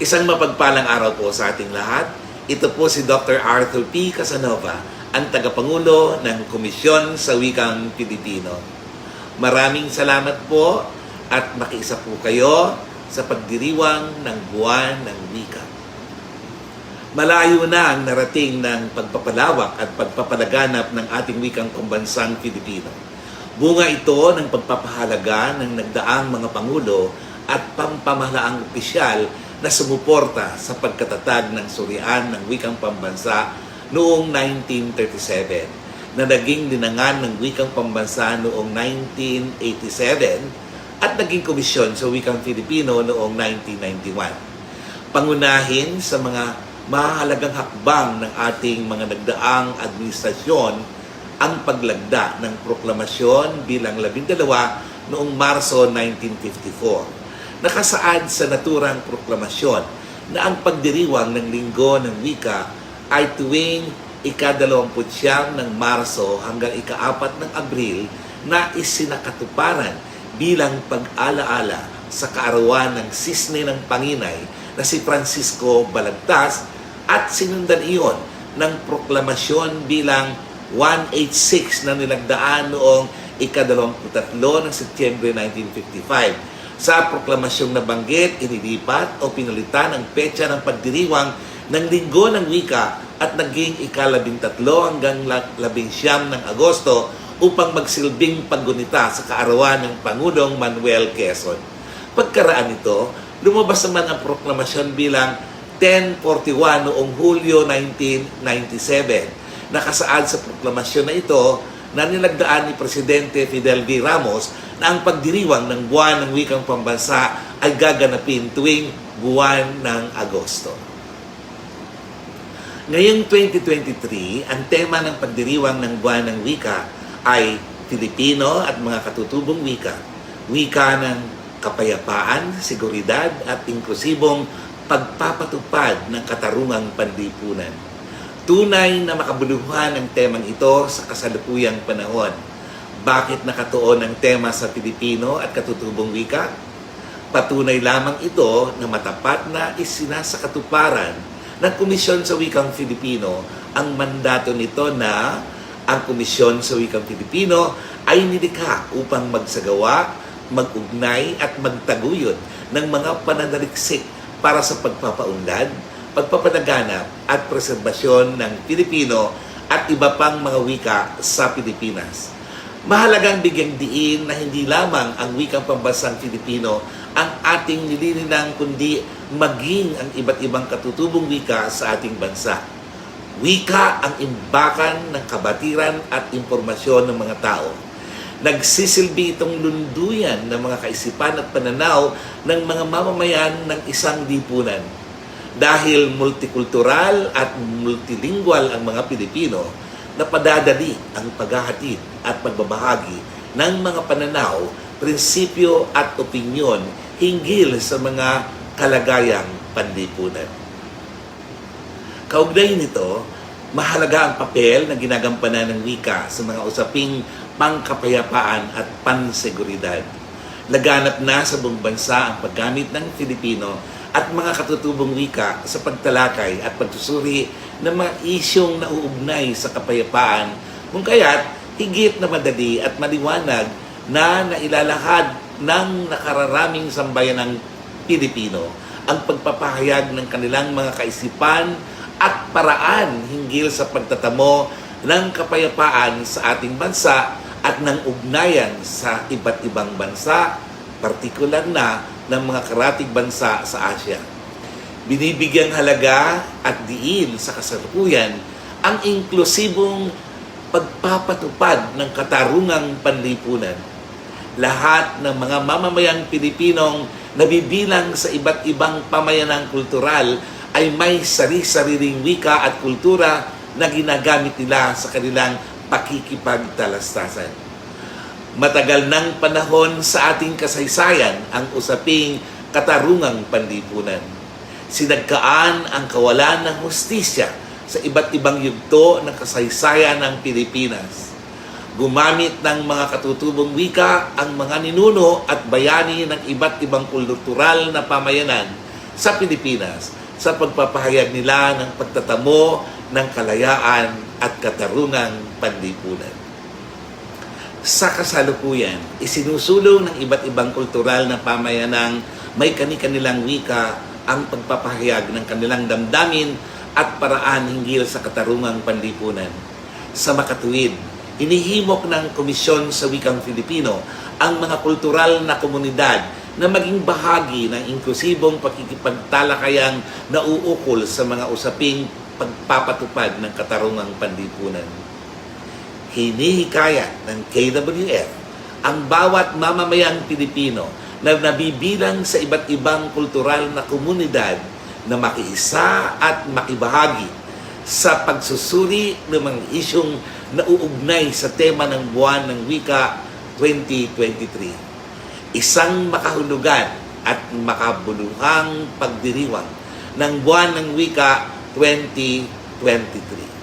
Isang mapagpalang araw po sa ating lahat. Ito po si Dr. Arthur P. Casanova, ang tagapangulo ng Komisyon sa Wikang Pilipino. Maraming salamat po at makiisa po kayo sa pagdiriwang ng buwan ng wika. Malayo na ang narating ng pagpapalawak at pagpapalaganap ng ating wikang pambansang Pilipino. Bunga ito ng pagpapahalaga ng nagdaang mga pangulo at pampamahalaang opisyal na sumuporta sa pagkatatag ng surian ng wikang pambansa noong 1937, na naging linangan ng wikang pambansa noong 1987 at naging komisyon sa wikang Filipino noong 1991. Pangunahin sa mga mahalagang hakbang ng ating mga nagdaang administrasyon ang paglagda ng proklamasyon bilang 12 noong Marso 1954. Nakasaad sa naturang proklamasyon na ang pagdiriwang ng Linggo ng Wika ay tuwing ika-29 ng Marso hanggang ika-4 ng Abril na isinakatuparan bilang pag-alaala sa kaarawan ng sisne ng Panginay na si Francisco Balagtas at sinundan iyon ng proklamasyon bilang 186 na nilagdaan noong ika-23 ng Setyembre 1955. Sa proklamasyong nabanggit, inilipat o pinalitan ang petsa ng pagdiriwang ng Linggo ng Wika at naging ika-13 hanggang 19 ng Agosto upang magsilbing paggunita sa kaarawan ng Pangulong Manuel Quezon. Pagkaraan nito, lumabas naman ang proklamasyon bilang 1041 noong Hulyo 1997. Nakasaad sa proklamasyon na ito na nilagdaan ni Presidente Fidel V. Ramos na ang pagdiriwang ng buwan ng wikang pambansa ay gaganapin tuwing buwan ng Agosto. Ngayong 2023, ang tema ng pagdiriwang ng buwan ng wika ay Pilipino at mga katutubong wika, wika ng kapayapaan, seguridad at inklusibong pagpapatupad ng katarungang panlipunan. Tunay na makabuluhan ang temang ito sa kasalukuyang panahon. Bakit nakatuon ang tema sa Pilipino at katutubong wika? Patunay lamang ito na matapat na isinasakatuparan ng Komisyon sa Wikang Filipino ang mandato nito na ang Komisyon sa Wikang Filipino ay nilikha upang magsagawa, mag-ugnay at magtaguyod ng mga pananaliksik para sa pagpapaunlad, pagpapalaganap at preserbasyon ng Pilipino at iba pang mga wika sa Pilipinas. Mahalagang bigyang diin na hindi lamang ang wikang pambansang Filipino ang ating nililinang kundi maging ang iba't ibang katutubong wika sa ating bansa. Wika ang imbakan ng kabatiran at impormasyon ng mga tao. Nagsisilbi itong lunduyan ng mga kaisipan at pananaw ng mga mamamayan ng isang lipunan. Dahil multikultural at multilingual ang mga Pilipino, napadadali ang paghahatid at pagbabahagi ng mga pananaw, prinsipyo at opinyon hinggil sa mga kalagayang panlipunan. Kaugnay nito, mahalaga ang papel na ginagampanan ng wika sa mga usaping pangkapayapaan at panseguridad. Laganap na sa buong bansa ang paggamit ng Filipino at mga katutubong wika sa pagtalakay at pagsusuri ng mga isyong nauugnay sa kapayapaan, kung kaya't higit na madali at maliwanag na nailalahad ng nakararaming sambayanang Pilipino ang pagpapahayag ng kanilang mga kaisipan at paraan hinggil sa pagtatamo ng kapayapaan sa ating bansa at ng ugnayan sa iba't ibang bansa, partikular na ng mga karatig bansa sa Asia. Binibigyang halaga at diin sa kasalukuyan ang inklusibong pagpapatupad ng katarungang panlipunan. Lahat ng mga mamamayang Pilipinong nabibilang sa iba't ibang pamayanang kultural ay may sari-sariling wika at kultura na ginagamit nila sa kanilang pakikipagtalastasan. Matagal ng panahon sa ating kasaysayan ang usaping katarungang panlipunan. Sinagkaan ang kawalan ng hustisya sa iba't ibang yugto ng kasaysayan ng Pilipinas. Gumamit ng mga katutubong wika ang mga ninuno at bayani ng iba't ibang kultural na pamayanan sa Pilipinas sa pagpapahayag nila ng pagtatamo ng kalayaan at katarungang panlipunan. Sa kasalukuyan, isinusulong ng iba't ibang kultural na pamayanang may kani-kanilang wika ang pagpapahayag ng kanilang damdamin at paraan hinggil sa katarungang panlipunan. Sa makatuwid, inihimok ng Komisyon sa Wikang Filipino ang mga kultural na komunidad na maging bahagi ng inklusibong pakikipagtalakayang nauukol sa mga usaping pagpapatupad ng katarungang panlipunan. Hinihikayat ng KWF ang bawat mamamayang Pilipino na nabibilang sa iba't ibang kultural na komunidad na makiisa at makibahagi sa pagsusuri ng mga isyong nauugnay sa tema ng Buwan ng Wika 2023. Isang makahulugan at makabuluhang pagdiriwang ng Buwan ng Wika 2023.